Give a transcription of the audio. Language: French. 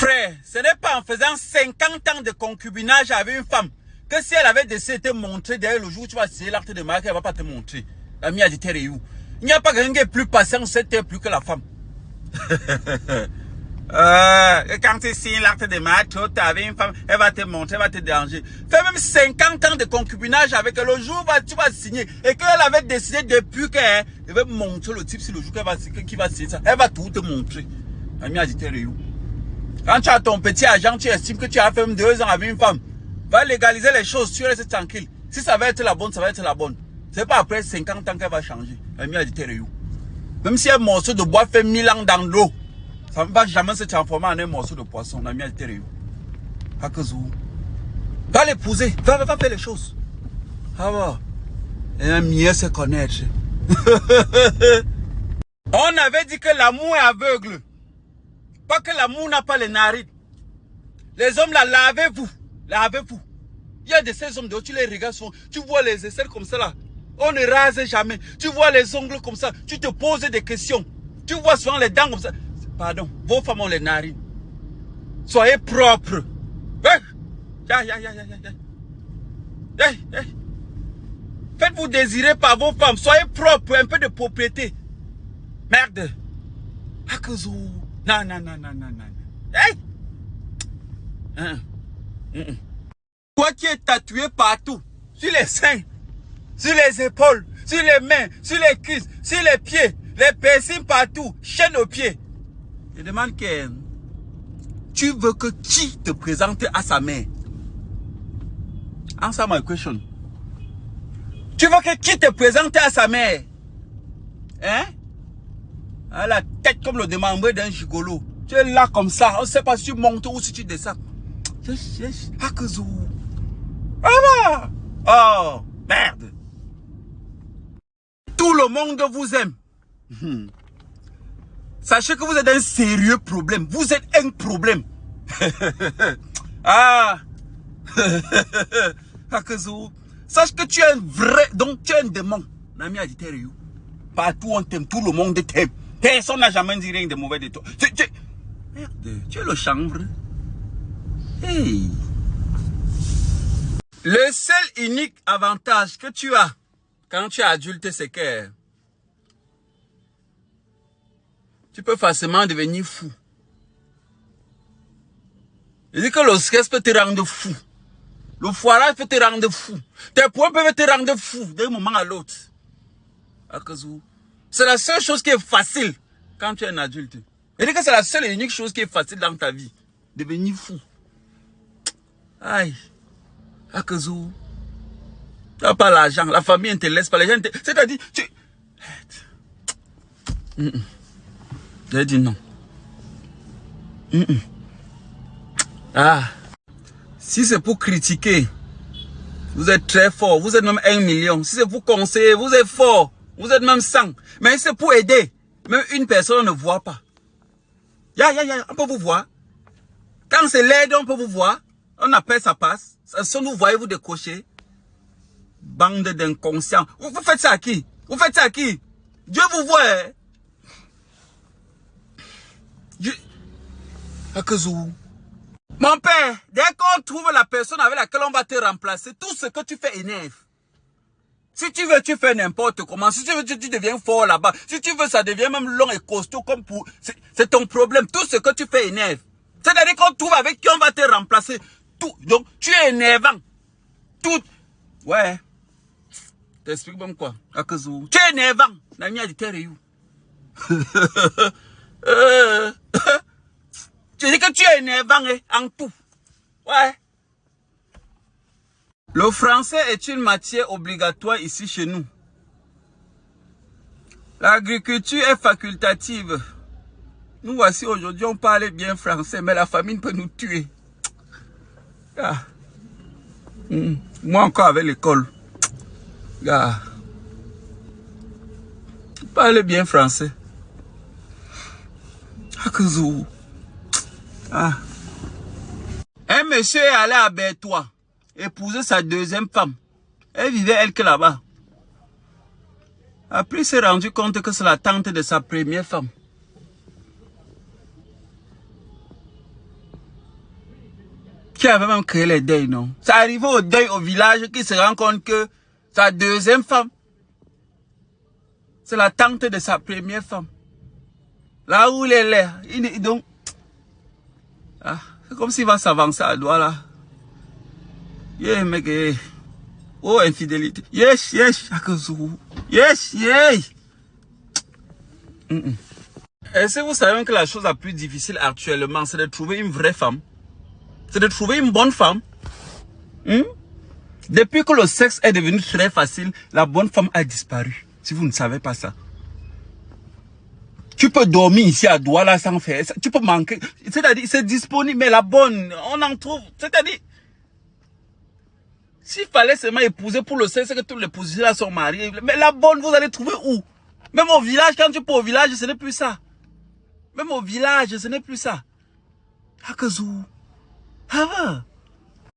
Frère, ce n'est pas en faisant 50 ans de concubinage avec une femme que si elle avait décidé de te montrer derrière le jour où tu vas signer l'acte de mariage, elle ne va pas te montrer. L'ami a dit Tereyou. Il n'y a pas quelqu'un qui est plus patient sur cette terre plus que la femme. Quand tu signes l'acte de mariage, tu es avec une femme, elle va te montrer, elle va te déranger. Fais même 50 ans de concubinage avec elle. Le jour où tu vas signer et qu'elle avait décidé depuis qu'elle va montrer le type sur le jour qui va signer ça, elle va tout te montrer. L'ami a dit Tereyou. Quand tu as ton petit agent, tu estimes que tu as fait 2 ans avec une femme, va légaliser les choses, tu restes tranquille. Si ça va être la bonne, ça va être la bonne. C'est pas après 50 ans qu'elle va changer. L'ami a dit Tereyou. Même si un morceau de bois fait 1000 ans dans l'eau, ça ne va jamais se transformer en un morceau de poisson. L'ami a dit Tereyou. Hakazou. Va l'épouser, va faire les choses. Ah va. Et mieux se connaître. On avait dit que l'amour est aveugle. Pas que l'amour n'a pas les narines. Les hommes là, lavez-vous. Lavez-vous. Il y a de ces hommes, tu les regardes souvent. Tu vois les aisselles comme ça là. On ne rase jamais. Tu vois les ongles comme ça. Tu te poses des questions. Tu vois souvent les dents comme ça. Pardon. Vos femmes ont les narines. Soyez propres. Faites-vous désirer par vos femmes. Soyez propres. Un peu de propriété. Merde. Akazou. Non. Hey! Toi qui es tatoué partout, sur les seins, sur les épaules, sur les mains, sur les cuisses, sur les pieds, les piercings partout, chaîne aux pieds. Je demande que tu veux que qui te présente à sa mère? Answer my question. Tu veux que qui te présente à sa mère? Hein? À la tête comme le démembré d'un gigolo. Tu es là comme ça. On ne sait pas si tu montes ou si tu descends. Oh, merde. Tout le monde vous aime. Sachez que vous êtes un sérieux problème. Vous êtes un problème. Sache que tu es un vrai... Donc tu es un démon. Nami a dit Tereyou. Partout on t'aime. Tout le monde t'aime. Personne n'a jamais dit rien de mauvais de toi. Merde, tu es le chanvre. Hey. Le seul unique avantage que tu as quand tu es adulte, c'est que tu peux facilement devenir fou. Je dis que le stress peut te rendre fou. Le foirage peut te rendre fou. Tes points peuvent te rendre fou d'un moment à l'autre. C'est la seule chose qui est facile quand tu es un adulte. Je dis que c'est la seule et unique chose qui est facile dans ta vie. Devenir fou. Aïe. Akazou. Tu n'as pas l'argent. La famille ne te laisse pas. Les gens te... C'est-à-dire, tu... J'ai dit non. Si c'est pour critiquer, vous êtes très fort. Vous êtes même 1 million. Si c'est pour conseiller, vous êtes fort. Vous êtes même 100. Mais si c'est pour aider, même une personne ne voit pas. On peut vous voir. Quand c'est l'aide, on peut vous voir. On appelle, ça passe. Ça nous voyez, vous décrochez. Bande d'inconscients. Vous faites ça à qui? Vous faites ça à qui? Dieu vous voit. Hein? Akazou. Mon père, dès qu'on trouve la personne avec laquelle on va te remplacer, tout ce que tu fais énerve. Si tu veux, tu fais n'importe comment. Si tu veux, tu deviens fort là-bas. Si tu veux, ça devient même long et costaud comme pour... C'est ton problème. Tout ce que tu fais énerve. C'est-à-dire qu'on trouve avec qui on va te remplacer. Tout. Donc, tu es énervant. Tout. Ouais. T'expliques même quoi? Akazou. Tu es énervant. Nami a dit Tereyou. Tu dis que tu es énervant en tout. Ouais. Le français est une matière obligatoire ici chez nous. L'agriculture est facultative. Nous voici aujourd'hui, on parle bien français, mais la famine peut nous tuer. Moi encore avec l'école. Parle bien français. Un monsieur est allé à Bertois, épouser sa deuxième femme. Elle vivait elle que là-bas. Après, il s'est rendu compte que c'est la tante de sa première femme. qui avait même créé les deuils, non? Ça arrivait au deuil au village qui se rend compte que sa deuxième femme, c'est la tante de sa première femme. Là où il est là, donc, ah, c'est comme s'il va s'avancer à doigt là. Yeah, mec, oh, infidélité. Yes, yes, yes, yes. Est-ce que vous savez que la chose la plus difficile actuellement, c'est de trouver une vraie femme? C'est de trouver une bonne femme. Depuis que le sexe est devenu très facile, la bonne femme a disparu. Si vous ne savez pas ça. Tu peux dormir ici à Douala sans faire ça. Tu peux manquer. C'est-à-dire, c'est disponible, mais la bonne, on en trouve. C'est-à-dire, s'il fallait seulement épouser pour le sexe, c'est que tous les épouses là sont mariés. Mais la bonne, vous allez trouver où? Même au village, quand tu peux au village, ce n'est plus ça. Même au village, ce n'est plus ça. Hakazou. Ah